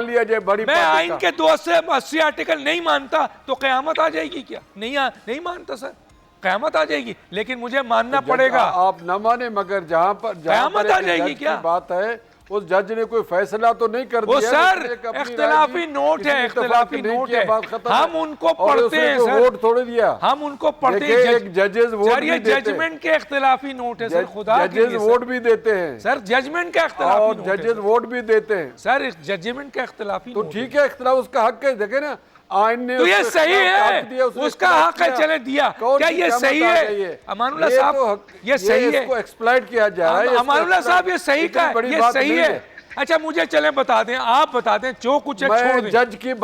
मैं आइन के 280 आर्टिकल नहीं मानता तो क़यामत आ जाएगी क्या? नहीं मानता सर। क़यामत आ जाएगी, लेकिन मुझे मानना जज पड़ेगा। आप न माने, मगर जहाँ पर क़यामत आ एक जाएगी जज क्या? की बात है, उस जज ने कोई फैसला तो नहीं कर वो दिया। सर उसने एक अपनी इख्तिलाफी राय दी, नोट किसी है, ने इख्तिलाफी इत्तेफाक नहीं नोट किया, है, बात खत्म हम है। उनको और पढ़ते उसने हैं कोई सर, वोट थोड़ी दिया। हम उनको पढ़ते देखिए, हैं। एक जजेस वोट सर ये भी देते हैं। जजमेंट के इख्तिलाफी नोट है सर, खुदा के जजेस लिए वोट सर। भी देते हैं सर जजमेंट का इख्तिलाफी और नोट है जजेस सर। वोट भी देते हैं। सर जजमेंट का इख्तिलाफी तो नोट ठीक है, इख्तिलाफ उसका हक है। देखे ना, आइन ने तो ये उसको सही इख्तिलाफ है, दिया, उसने उसका इख्तिलाफ हक है, किया। चले दिया। कौन क्या सी ये क़यामत सही आ है? गई है? अमानुल्लाह ये साहब, तो ये सही है। इसको एक्सप्लॉइट किया जा रहा है। इसको अमानुल्लाह साहब ये exploit सही इतनी का है, बड़ी ये बात सही नहीं है। अच्छा मुझे चले बता दें, आप बता दें, जो कुछ है छोड़ मैं दें। जज की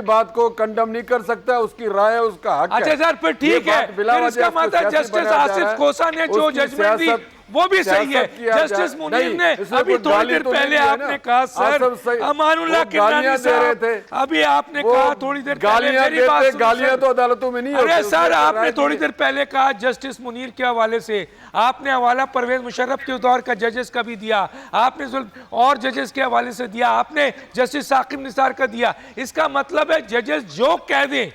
बात को कंडम नहीं कर सकता, उसकी राय है, उसका हक है। अच्छा सर फिर ठीक ये है, बात बिला फिर वजह इसका इसको मतलब सियासी जस्टिस बनाया जा रहा आसिफ है। खोसा ने जो उसकी जजमेंट दी सियासत- वो भी सही है। सियासत किया जा- जस्टिस मुनीर नहीं, ने इसमें अभी कोई थोड़ी गाली देर तो नहीं पहले दी है आपने ना। कहा सर आसिफ सही- अमानुल्लाह वो गालियां किरमानी दे रहे साहब, थे। अभी आपने वो कहा थोड़ी देर पहले, गालियां मेरी बात देते, सुनो गालियां सर। तो अदालतों में नहीं होती। अरे सर उसमें आपने राय थोड़ी दी। देर पहले कहा जस्टिस मुनीर के हवाले से, आपने हवाला परवेज मुशर्रफ के दौर का जजेस का भी दिया, आपने और जजेस के हवाले से दिया, आपने जस्टिस साकिब निसार का दिया। इसका मतलब है जजेस जो कह दें,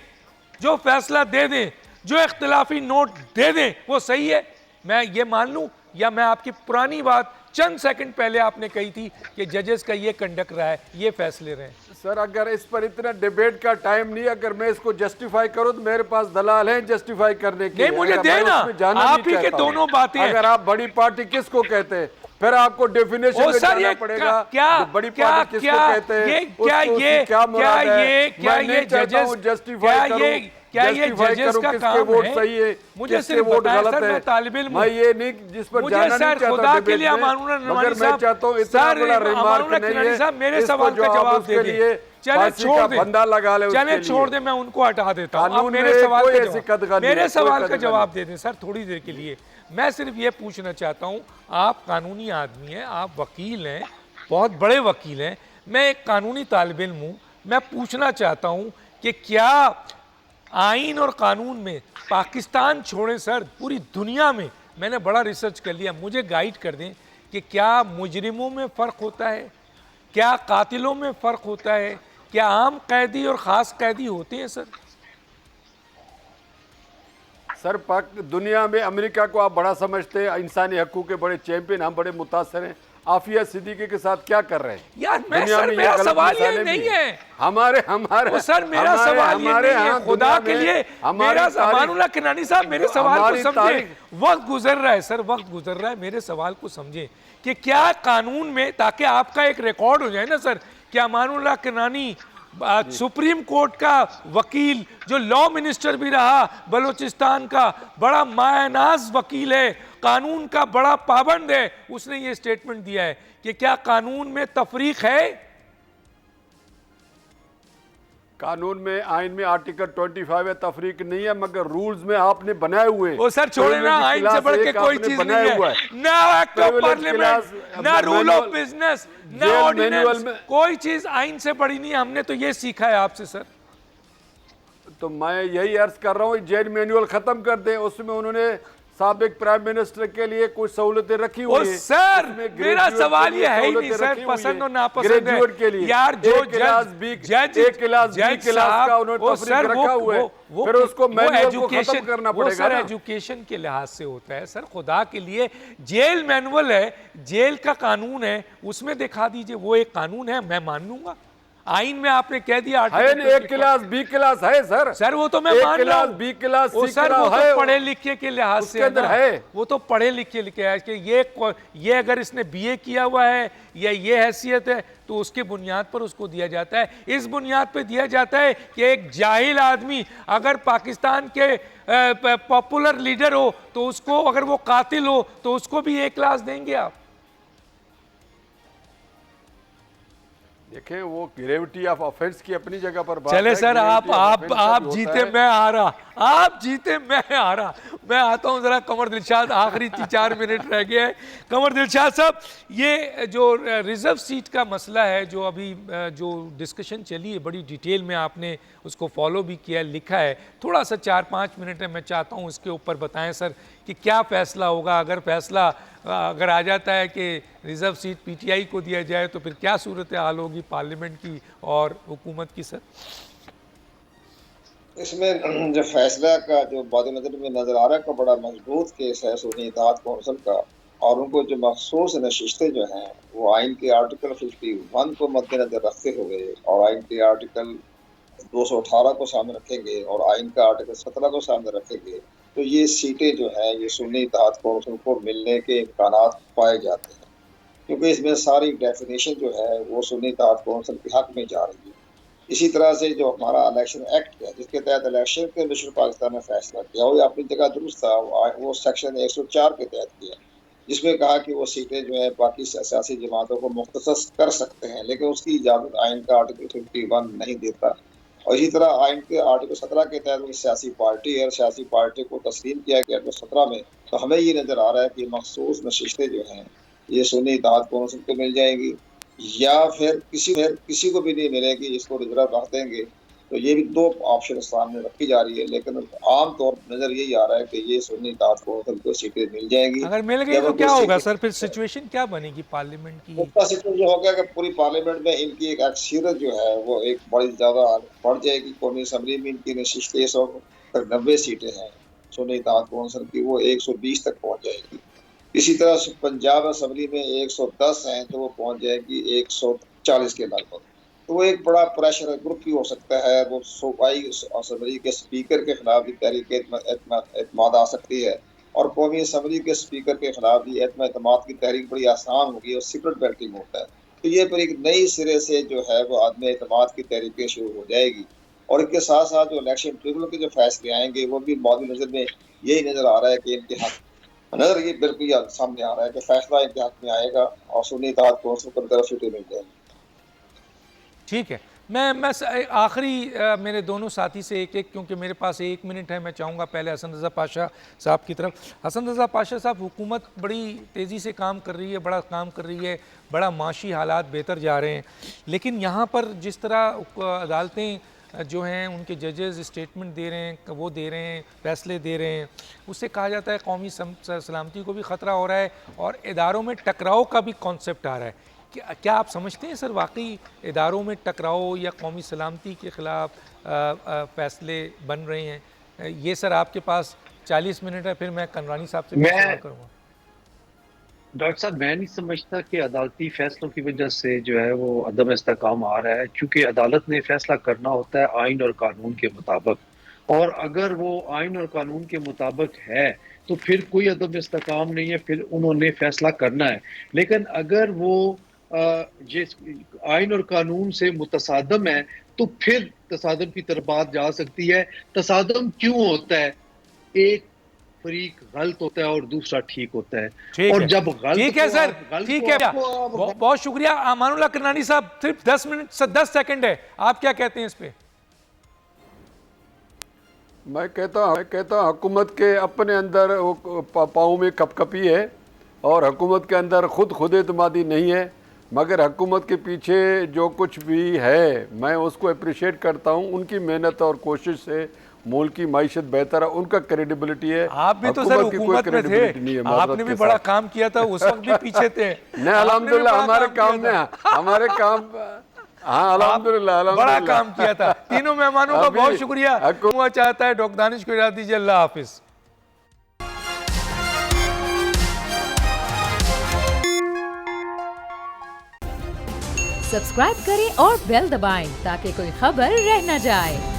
जो फैसला दे दें, जो इख्तिलाफी नोट दे दें, वो सही है। मैं ये मान लूं, या मैं आपकी पुरानी बात चंद सेकंड पहले आपने कही थी कि जजेस का ये कंडक्ट रहा है, ये फैसले रहे। सर अगर इस पर इतना डिबेट का टाइम नहीं, अगर मैं इसको जस्टिफाई करूं तो मेरे पास दलाल हैं जस्टिफाई करने के। नहीं, मुझे अगर मैं देना, उसमें जाना आप नहीं ही के चाहता हूं। दोनों बातें हैं। अगर आप बड़ी पार्टी किसको कहते हैं, फिर आपको डेफिनेशन ओ में सर जाना ये पड़ेगा। क्या जो बड़ी क्या पार्टी किसको क्या कहते हैं, ये उसको क्या उसकी ये क्या मुराद है। क्या मैं ये नहीं चाहता जजेस हूं justify करूं, क्या ये justify जजेस करूं का किसके काम वोट है? सही है, मुझे किसके सिर्फ वोट बताएं गलत सर, है। मैं तालिब इल्म मैं ये नहीं जिस पर मुझे जाना सर नहीं चाहता खुदा के डिबेट लिए में, अमानुल्लाह मगर नवानी मैं साहब, चाहता हूं इतना सर बड़ा रिमार्क अमानुल्लाह नहीं किरानी है। साहब मेरे इसको सवाल जो का आप जवाब उसके दे लिए दें। चले फांसी छोड़ का दें, फंदा लगा ले, चले उसके छोड़ लिए। दें, मैं उनको हटा देता हूं। आप कानून मेरे में सवाल कोई का ऐसी जवाब, कदगनी मेरे नहीं, सवाल कोई का कदगनी जवाब नहीं। दे दें सर थोड़ी देर के लिए। मैं सिर्फ ये पूछना चाहता हूं, आप कानूनी आदमी हैं, आप वकील हैं, बहुत बड़े वकील हैं, मैं एक कानूनी तालिब इल्म हूं। मैं पूछना चाहता हूं कि क्या आइन और कानून में, पाकिस्तान छोड़ें सर, पूरी दुनिया में मैंने बड़ा रिसर्च कर लिया, मुझे गाइड कर दें कि क्या मुजरिमों में फ़र्क होता है, क्या कातिलों में फ़र्क होता है, क्या आम कैदी और ख़ास कैदी होते हैं सर? सर पाक दुनिया में अमेरिका को आप बड़ा समझते हैं, इंसानी हकूक़ के बड़े चैंपियन, हम बड़े मुतासर हैं। आफिया सिद्दीकी के साथ क्या कर रहे हैं यार मैं दुनिया सर में? ये मेरा गलत सवाल ये मिसालें भी नहीं हैं। है, हमारे वो सर मेरा सवाल ये नहीं है, खुदा दुनिया के में लिए हमारी मेरा तारीख- अमानुल्लाह किरानी साहब मेरे सवाल को हमारी समझे। तारीख- वक्त गुजर रहा है सर, वक्त गुजर रहा है, मेरे सवाल को समझे कि क्या कानून में, ताकि आपका एक रिकॉर्ड हो जाए ना सर, कि अमानुल्लाह किरानी सुप्रीम कोर्ट का वकील, जो लॉ मिनिस्टर भी रहा बलूचिस्तान का, बड़ा मायनाज वकील है, कानून का बड़ा पाबंद है, उसने ये स्टेटमेंट दिया है कि क्या कानून में तफरीक है? कानून में, आइन में आर्टिकल 25 है, तफरीक नहीं है, मगर रूल्स में आपने बनाए हुए हैं। ओ सर छोड़े ना, Privilege आइन से class बढ़ के एक कोई आपने चीज बनाया नहीं हुआ है, ना act of Privilege parliament, class, ना रूल ऑफ manual- बिजनेस, ना जेल ऑर्डिनेंस, manual में- कोई चीज आइन से बड़ी नहीं है। हमने तो ये सीखा है आपसे सर। तो मैं यही अर्ज कर रहा हूँ, जेल मैनुअल खत्म कर दें, उसमें उन्होंने साबिक प्राइम मिनिस्टर के लिए कुछ सहूलतें रखी हुई ओ हैं। सर उसमें मेरा ग्रेजुएट सवाल के ये लिए है ही नहीं सहूलतें सर, रखी हुई पसंद हैं। और नापसंद है ग्रेजुएट के लिए यार, जो एक क्लास बी, जज एक क्लास बी क्लास का उन्होंने तफरीक रखा हुआ है, फिर उसको मैनुअल को खत्म करना वो पड़ेगा सर ना। एजुकेशन के लिहाज से होता है सर, खुदा के लिए जेल मैनुअल है, जेल का कानून है, उसमें दिखा दीजिए, वो एक कानून है, मैं मान लूंगा। आइन में आपने कह दिया है आर्टिकल ना, एक क्लास बी क्लास है सर। सर वो तो मैं एक मान रहा क्लास हूं, बी क्लास वो सी सर वो क्लास तो है, पढ़े लिखे के लिहाज से उसके अंदर ना, है। वो तो पढ़े लिखे है कि ये अगर इसने बीए किया हुआ है या ये हैसियत है तो उसके बुनियाद पर उसको दिया जाता है। इस बुनियाद पे दिया जाता है कि एक जाहिल आदमी अगर पाकिस्तान के पॉपुलर लीडर हो तो उसको, अगर वो कातिल हो तो उसको भी एक क्लास देंगे आप? देखें वो ग्रेविटी ऑफ ऑफेंस की अपनी जगह पर बात चले है, सर, gravity of आप offense का भी होता जीते है। मैं हारा, आप जीते मैं हारा। मैं आता हूं जरा कमर दिलशाद, आखिरी 4 मिनट रह गए हैं। कमर दिलशाद साहब, ये जो रिजर्व सीट का मसला है, जो अभी जो डिस्कशन चली है बड़ी डिटेल में, आपने उसको फॉलो भी किया है, लिखा है, थोड़ा सा 4-5 मिनट है, मैं चाहता हूँ इसके ऊपर बताएं सर कि क्या फैसला होगा। अगर फैसला अगर आ जाता है कि रिज़र्व सीट पीटीआई को दिया जाए तो फिर क्या सूरत हाल होगी पार्लियामेंट की और हुकूमत की सर? इसमें जो फैसला का जो बाद नज़र में नज़र आ रहा है का बड़ा मजबूत केस है सुन्नी इत्तेहाद कौंसिल का, और उनको जो मखसूस नशिस्तें जो हैं वो आइन के आर्टिकल 51 को मद्देनजर रखते हुए और आइन के आर्टिकल 218 को सामने रखेंगे और आइन का आर्टिकल 17 को सामने रखेंगे, तो ये सीटें जो हैं ये सुन्नी इत्तेहाद कौंसिल को मिलने के इम्कानात पाए जाते हैं, क्योंकि इसमें सारी डेफिनेशन जो है वो सुन्नी इत्तेहाद कौंसिल के हक में जा रही है। इसी तरह से जो हमारा इलेक्शन एक्ट है जिसके तहत इलेक्शन कमीशन पाकिस्तान ने फैसला किया वो अपनी जगह दुरुस्त था, वो सेक्शन 104 के तहत किया, जिसमें कहा कि वो सीटें जो है बाकी सियासी जमातों को मुख्तसस कर सकते हैं, लेकिन उसकी इजाज़त आइन का आर्टिकल 51 नहीं देता। और इसी तरह आइन के आर्टिकल 17 के तहत सियासी पार्टी है, सियासी पार्टी को तस्लीम किया गया आर्टिकल 17 में, तो हमें ये नज़र आ रहा है कि मखसूस नशिस्तें जो हैं ये सुन्नी इत्तेहाद कौंसिल को मिल जाएंगी या फिर किसी को भी नहीं मिलेगी, जिसको रिजर्व रख देंगे। तो ये भी दो ऑप्शन सामने रखी जा रही है, लेकिन आम तौर पर नजर यही आ रहा है कि ये सुन्नी इत्तेहाद कौंसिल को सीटें मिल जाएंगी। अगर मिल गई तो क्या होगा सर, फिर सिचुएशन क्या बनेगी पार्लियामेंट की? उसका सिचुएशन जो होगा कि पूरी पार्लियामेंट में इनकी एक अक्सरियत जो है वो एक बड़ी ज़्यादा बढ़ जाएगी। कौमी असम्बली में इनकी नशिस्तें 190 सीटें हैं सुन्नी इत्तेहाद कौंसिल की, वो 120 तक पहुँच जाएगी। इसी तरह पंजाब असम्बली में 110 हैं तो वो पहुंच जाएगी 140 के लगभग। तो वो एक बड़ा प्रेशर ग्रुप भी हो सकता है, वो सूबाई असम्बली के स्पीकर के खिलाफ भी तहरीक एतमाद आ सकती है, और कौमी असम्बली के स्पीकर के खिलाफ भी एतमाद की तहरीक बड़ी आसान होगी और सीक्रेट बैटिंग होता है। तो ये फिर एक नई सिरे से जो है वो आदमी एतमाद की तहरीकें शुरू हो जाएगी, और इसके साथ साथ जो इलेक्शन ट्रिब्यूनल के जो फैसले आएंगे वो भी मौजूद नजर में यही नजर आ रहा है कि इनके हक नजर ये बिल्कुल सामने आ रहा है कि फैसला इनके हक में आएगा और सुन्नी इत्तेहाद कौंसिल को तरफ सीटें मिल जाएंगी। ठीक है, मैं आखिरी मेरे दोनों साथी से एक एक, क्योंकि मेरे पास 1 मिनट है, मैं चाहूँगा पहले हसन रज़ा पाशा साहब की तरफ। हसन रज़ा पाशा साहब, हुकूमत बड़ी तेज़ी से काम कर रही है, बड़ा काम कर रही है, बड़ा माशी हालात बेहतर जा रहे हैं, लेकिन यहाँ पर जिस तरह अदालतें जो हैं उनके जजेस स्टेटमेंट दे रहे हैं, वो दे रहे हैं, फैसले दे रहे हैं, उससे कहा जाता है कौमी सलामती को भी ख़तरा हो रहा है और इदारों में टकराव का भी कॉन्सेप्ट आ रहा है। क्या आप समझते हैं सर वाकई इदारों में टकराव या कौमी सलामती के ख़िलाफ़ फ़ैसले बन रहे हैं? ये सर आपके पास 40 मिनट है, फिर मैं कनरानी साहब से सवाल करूँगा। डॉक्टर साहब, मैं नहीं समझता कि अदालती फैसलों की वजह से जो है वो अदम इस्तेकाम आ रहा है, क्योंकि अदालत ने फैसला करना होता है आइन और कानून के मुताबिक, और अगर वो आइन और कानून के मुताबिक है तो फिर कोई अदम इस्तेकाम नहीं है, फिर उन्होंने फैसला करना है। लेकिन अगर वो आइन और कानून से मुतसादम है तो फिर तसादम की तरफ बात जा सकती है। तसादम क्यों होता है? एक फरीक गलत होता है और दूसरा ठीक होता है, और जब गलत, ठीक है सर, ठीक है, बहुत शुक्रिया। अमानुल्लाह करनानी साहब, सिर्फ 10 मिनट 10 सेकंड है, आप क्या कहते हैं इस पे? मैं कहता हूँ हुकूमत के अपने अंदर पाँव में कपकपी है और हुकूमत के अंदर खुद एतमादी नहीं है, मगर हुकूमत के पीछे जो कुछ भी है मैं उसको अप्रिशिएट करता हूँ। उनकी मेहनत और कोशिश से मुल्क की माइशत बेहतर है, उनका क्रेडिबिलिटी है। आप भी तो सर हुकूमत में थे, आपने भी बड़ा काम किया था, उस वक्त भी पीछे थे। नहीं, अल्हम्दुलिल्लाह हमारे काम हाँ अल्हम्दुलिल्लाह बड़ा काम किया था। तीनों मेहमानों का बहुत शुक्रिया। हुआ चाहता है डॉक्टर दानिश को इजाज़त दीजिए, अल्लाह हाफिज। सब्सक्राइब करें और बेल दबाएं ताकि कोई खबर रह न जाए।